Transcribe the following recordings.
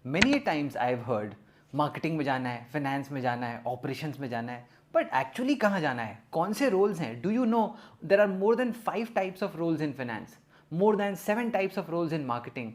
Many times I have heard marketing में जाना है, फाइनेंस में जाना है, ऑपरेशंस में जाना है, बट एक्चुअली कहाँ जाना है, कौन से रोल्स हैं? Do you know there are more than 5 types of roles in finance, more than 7 types of roles in marketing.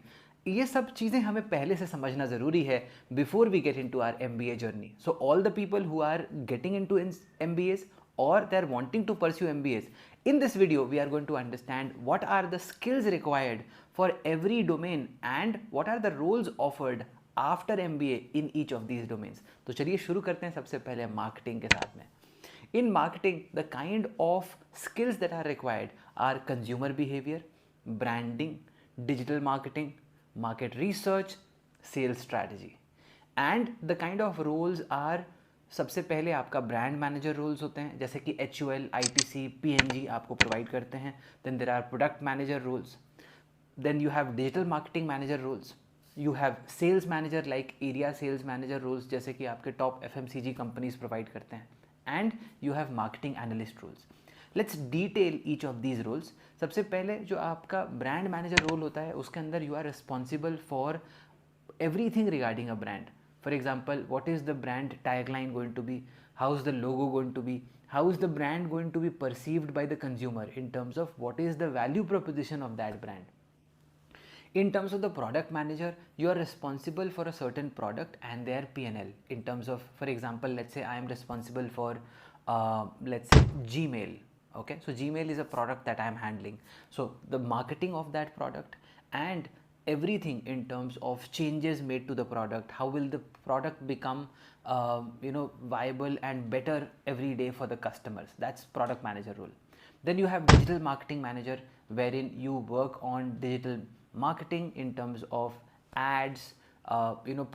ये सब चीज़ें हमें पहले से समझना ज़रूरी है before we get into our MBA journey. So all the people who are getting into MBAs or they are wanting to pursue MBAs, in this video we are going to understand what are the skills required for every domain and what are the roles offered after MBA in each of these domains. तो चलिए शुरू करते हैं सबसे पहले marketing के साथ में. In marketing, the kind of skills that are required are consumer behavior, branding, digital marketing, market research, sales strategy. And the kind of roles are, सबसे पहले आपका ब्रांड मैनेजर रोल्स होते हैं, जैसे कि HUL, ITC, PNG आपको provide करते हैं. Then there are product manager roles. Then you have digital marketing manager roles. You have sales manager like area sales manager roles, जैसे कि आपके टॉप FMCG कंपनीज प्रोवाइड करते हैं. And you have marketing analyst roles. Let's detail each of these roles. सबसे पहले जो आपका brand manager role होता है, उसके अंदर you are responsible for everything regarding a brand. For example, what is the brand tagline going to be? How is the logo going to be? How is the brand going to be perceived by the consumer in terms of what is the value proposition of that brand? In terms of the product manager, you are responsible for a certain product and their P&L. In terms of, for example, let's say I am responsible for, let's say Gmail. Okay, so Gmail is a product that I am handling. So the marketing of that product and everything in terms of changes made to the product, how will the product become viable and better every day for the customers. That's product manager role. Then you have digital marketing manager, wherein you work on digital marketing in terms of ads,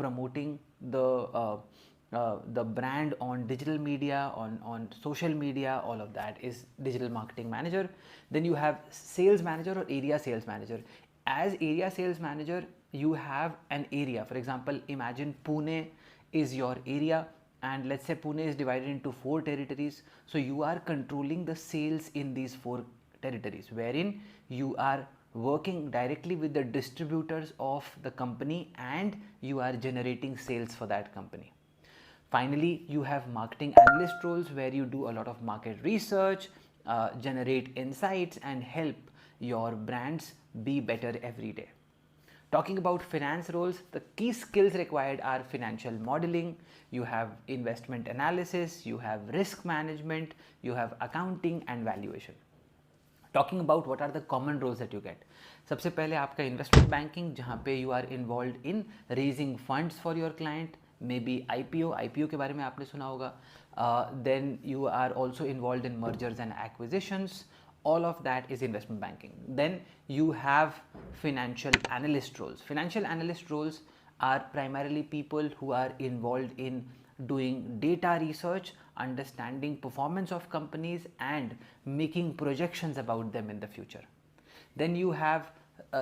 promoting the brand on digital media, on social media. All of that is digital marketing manager. Then you have sales manager or area sales manager. As area sales manager, you have an area. For example, imagine Pune is your area, and let's say Pune is divided into 4 territories. So you are controlling the sales in these 4 territories, wherein you are working directly with the distributors of the company and you are generating sales for that company. Finally, you have marketing analyst roles, where you do a lot of market research, generate insights and help your brands be better every day. Talking about finance roles, the key skills required are financial modeling, you have investment analysis, you have risk management, you have accounting and valuation. Talking about what are the common roles that you get. सबसे पहले आपका investment banking, जहाँ पे you are involved in raising funds for your client, maybe IPO के बारे में आपने सुना होगा. Then you are also involved in mergers and acquisitions. All of that is investment banking. Then you have financial analyst roles. Financial analyst roles are primarily people who are involved in doing data research, understanding performance of companies and making projections about them in the future. Then you have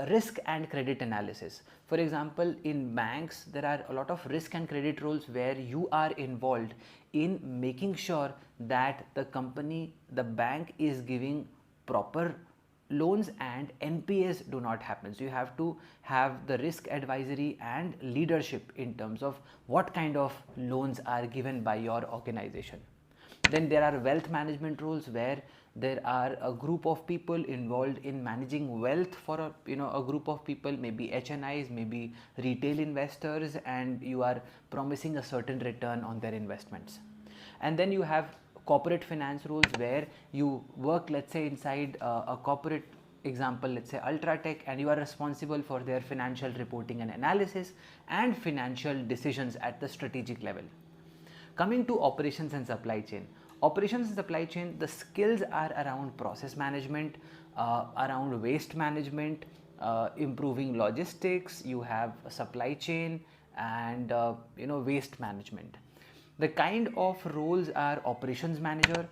risk and credit analysis. For example, in banks there are a lot of risk and credit roles, where you are involved in making sure that the company, the bank is giving proper loans and NPAs do not happen. So you have to have the risk advisory and leadership in terms of what kind of loans are given by your organization. Then there are wealth management roles, where there are a group of people involved in managing wealth for a group of people, maybe HNIs, maybe retail investors, and you are promising a certain return on their investments. And then you have corporate finance roles, where you work, let's say, inside a corporate, example, let's say Ultratech, and you are responsible for their financial reporting and analysis and financial decisions at the strategic level. Coming to operations and supply chain. Operations and supply chain, the skills are around process management, around waste management, improving logistics, you have supply chain and waste management. The kind of roles are operations manager,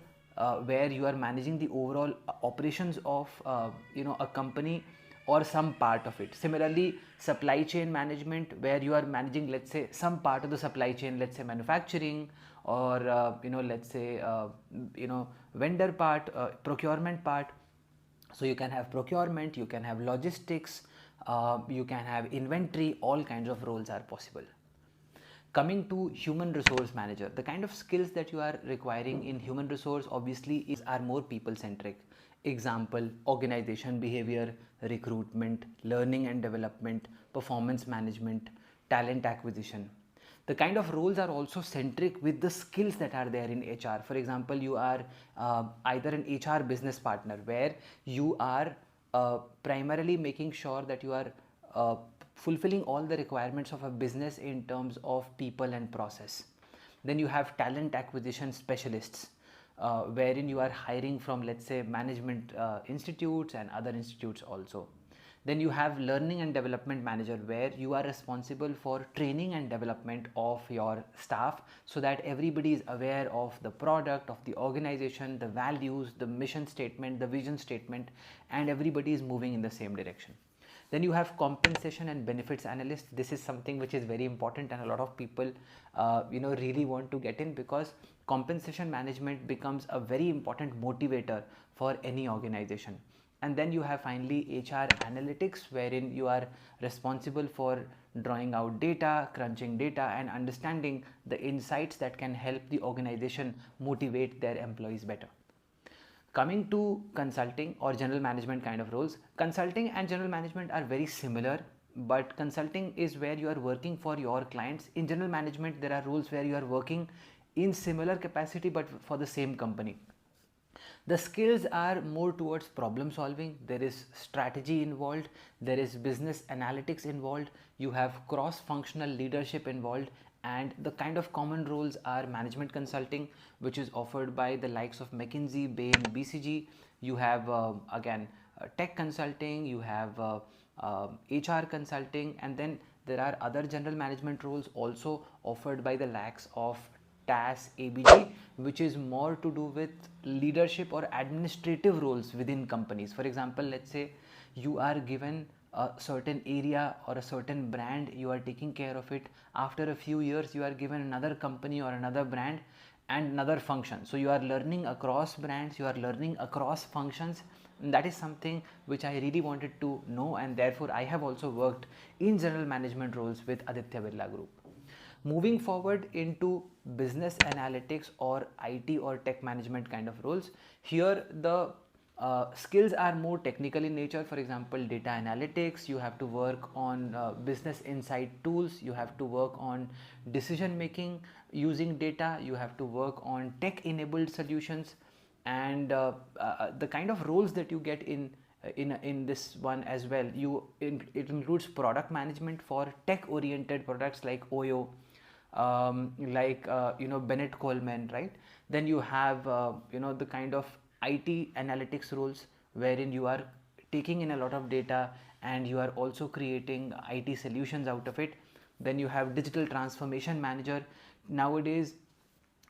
where you are managing the overall operations of a company or some part of it. Similarly, supply chain management, where you are managing, let's say, some part of the supply chain, let's say manufacturing, or let's say vendor part, procurement part. So you can have procurement, you can have logistics, you can have inventory, all kinds of roles are possible. Coming to human resource manager, the kind of skills that you are requiring in human resource obviously are more people centric. Example, organization behavior, recruitment, learning and development, performance management, talent acquisition. The kind of roles are also centric with the skills that are there in HR. For example, you are either an HR business partner where you are primarily making sure that you are fulfilling all the requirements of a business in terms of people and process. Then you have talent acquisition specialists, wherein you are hiring from, let's say, management institutes and other institutes also. Then you have learning and development manager, where you are responsible for training and development of your staff so that everybody is aware of the product, of the organization, the values, the mission statement, the vision statement, and everybody is moving in the same direction. Then you have compensation and benefits analyst. This is something which is very important, and a lot of people really want to get in, because compensation management becomes a very important motivator for any organization. And then you have finally HR analytics, wherein you are responsible for drawing out data, crunching data, and understanding the insights that can help the organization motivate their employees better. Coming to consulting or general management kind of roles, consulting and general management are very similar, but consulting is where you are working for your clients. In general management, there are roles where you are working in similar capacity but for the same company. The skills are more towards problem solving. There is strategy involved, there is business analytics involved, you have cross-functional leadership involved, and the kind of common roles are management consulting, which is offered by the likes of McKinsey, Bain, BCG. You have again tech consulting, you have HR consulting, and then there are other general management roles also offered by the likes of TAS, ABG, which is more to do with leadership or administrative roles within companies. For example, let's say you are given a certain area or a certain brand, you are taking care of it. After a few years, you are given another company or another brand and another function. So you are learning across brands, you are learning across functions. And that is something which I really wanted to know, and therefore I have also worked in general management roles with Aditya Birla Group. Moving forward into business analytics or IT or tech management kind of roles, here the skills are more technical in nature. For example, data analytics, you have to work on business insight tools, you have to work on decision making using data, you have to work on tech enabled solutions, and the kind of roles that you get in this one as well, it includes product management for tech oriented products like OYO, Bennett Coleman, right? Then you have the kind of IT analytics roles, wherein you are taking in a lot of data and you are also creating IT solutions out of it. Then you have digital transformation manager. Nowadays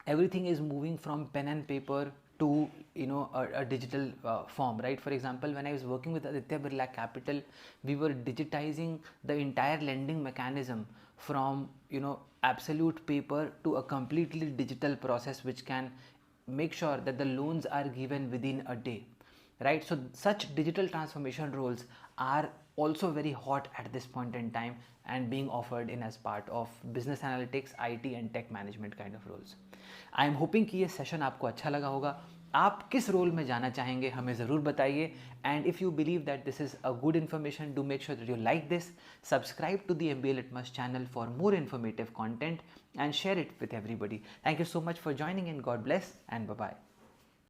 everything is moving from pen and paper to a digital form, right? For example, when I was working with Aditya Birla Capital, we were digitizing the entire lending mechanism from absolute paper to a completely digital process, which can make sure that the loans are given within a day, right? So such digital transformation roles are also very hot at this point in time and being offered in as part of business analytics, IT and tech management kind of roles. I am hoping कि ये session आपको अच्छा लगा होगा. आप किस role में जाना चाहेंगे हमें ज़रूर बताइए. And if you believe that this is a good information, do make sure that you like this, subscribe to the MBA Litmus channel for more informative content, and share it with everybody. Thank you so much for joining in. God bless and bye-bye.